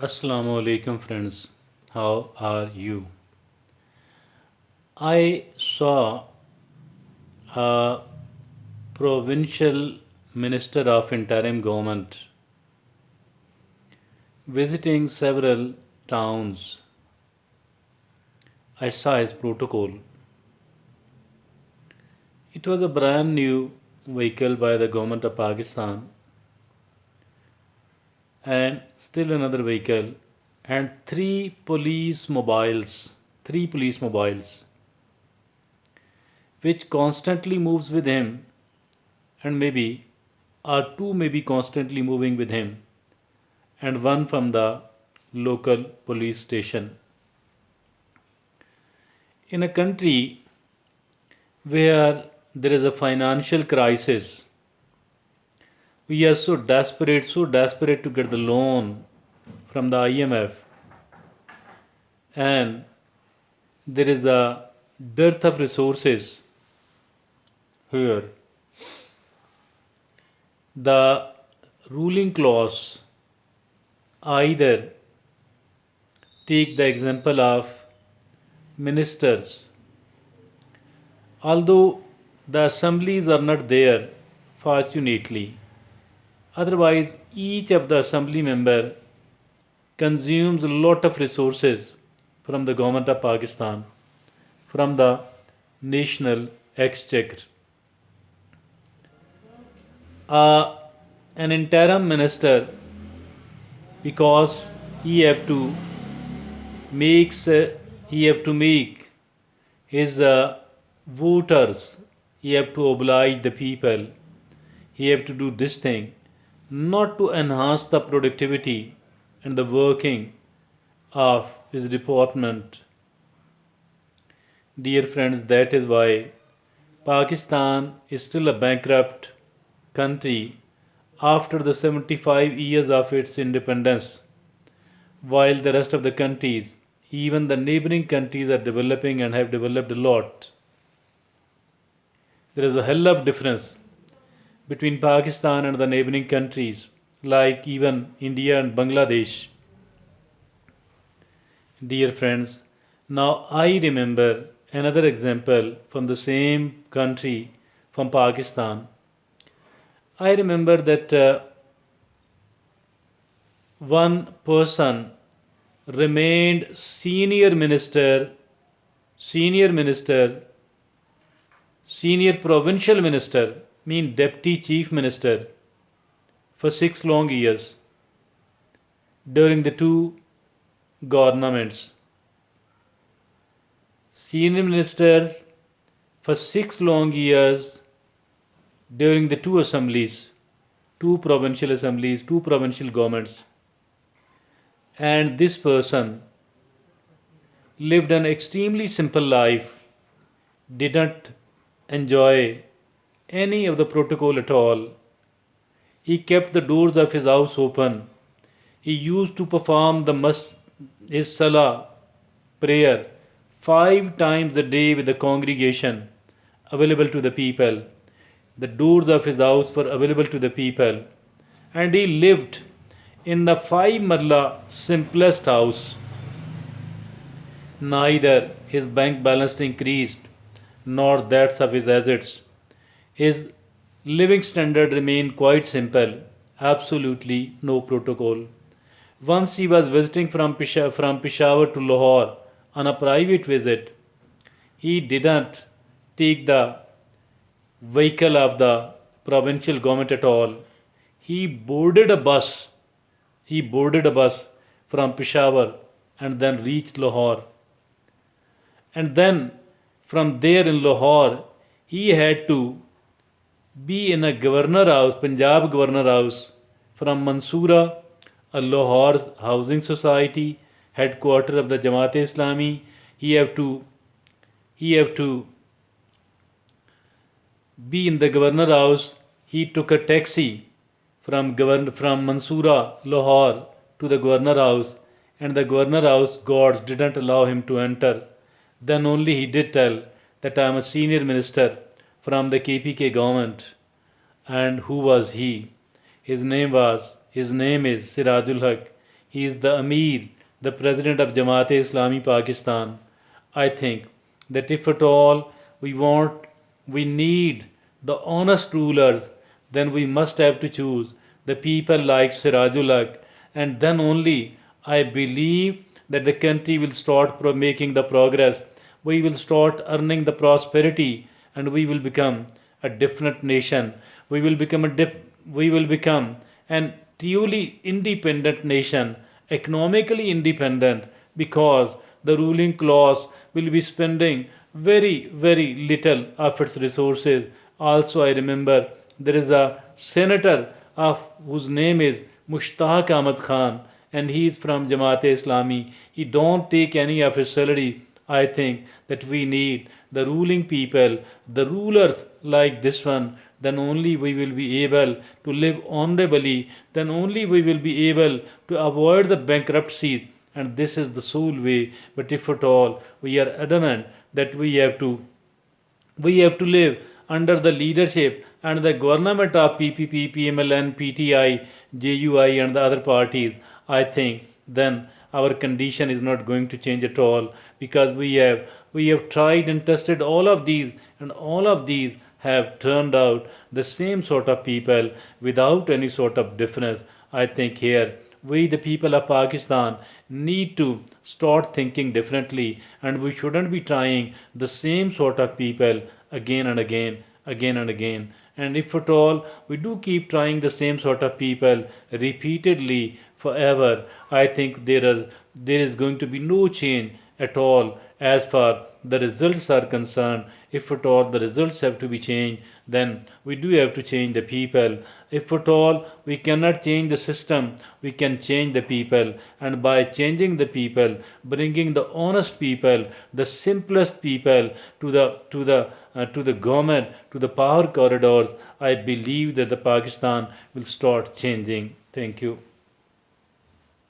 Assalamu alaikum friends. How are you? I saw a provincial minister of interim government visiting several towns. I saw his protocol. It was a brand new vehicle by the government of Pakistan and still another vehicle and three police mobiles which constantly moves with him and maybe or two may be constantly moving with him and one from the local police station. In a country where there is a financial crisis, we are so desperate to get the loan from the IMF, and there is a dearth of resources here. The ruling class either take the example of ministers. Although the assemblies are not there, fortunately, otherwise each of the assembly member consumes a lot of resources from the government of Pakistan, from the national exchequer. Uh, an interim minister, because he have to makes he have to make his voters, he have to oblige the people, he have to do this thing, not to enhance the productivity and the working of his department. Dear friends, that is why Pakistan is still a bankrupt country after the 75 years of its independence, while the rest of the countries, even the neighboring countries, are developing and have developed a lot. There is a hell of difference between Pakistan and the neighboring countries, like even India and Bangladesh. Dear friends, now I remember another example from the same country, from Pakistan. I remember that one person remained senior minister, senior provincial minister, mean deputy chief minister for 6 long years during the two governments. Senior minister for 6 long years during the two assemblies, two provincial governments. And this person lived an extremely simple life, didn't enjoy any of the protocol at all. He kept the doors of his house open. He used to perform his salah prayer 5 times a day with the congregation available to the people. The doors of his house were available to the people, and he lived in the five marla simplest house. Neither his bank balance increased nor that of his assets. His living standard remained quite simple, absolutely no protocol. Once he was visiting from Peshawar to Lahore on a private visit. He didn't take the vehicle of the provincial government at all. He boarded a bus. He boarded a bus from Peshawar and then reached Lahore. And then from there in Lahore, he had to be in a governor house, Punjab governor house, from Mansoura, a Lahore housing society, headquarter of the Jamaat Islami. He have to he have to be in the governor house. He took a taxi from Mansoura, Lahore to the governor house, and the governor house guards didn't allow him to enter. Then only he did tell that I am a senior minister from the KPK government. And who was he? His name is Sirajul Haq. He is the Amir, the President of Jamaat-e-Islami Pakistan. I think that if at all we need the honest rulers, then we must have to choose the people like Sirajul Haq, and then only I believe that the country will start making the progress. We will start earning the prosperity, and we will become a different nation. We will become we will become an truly independent nation, economically independent, because the ruling class will be spending very little of its resources. Also, I remember there is a senator of whose name is Mushtaq Ahmad Khan, and he is from Jamaat Islami. He don't take any of his salary. I think that we need the ruling people, the rulers like this one. Then only we will be able to live honorably. Then only we will be able to avoid the bankruptcy. And this is the sole way. But if at all we are adamant that we have to live under the leadership and the government of PPP, PMLN, PTI, JUI, and the other parties, I think then our condition is not going to change at all, because we have tried and tested all of these, and all of these have turned out the same sort of people without any sort of difference. I think here we, the people of Pakistan, need to start thinking differently, and we shouldn't be trying the same sort of people again and again, again and again. And if at all we do keep trying the same sort of people repeatedly forever, I think there is going to be no change at all as far the results are concerned. If at all the results have to be changed, then we do have to change the people. If at all we cannot change the system, we can change the people. And by changing the people, bringing the honest people, the simplest people to the government, to the power corridors, I believe that the Pakistan will start changing. Thank you.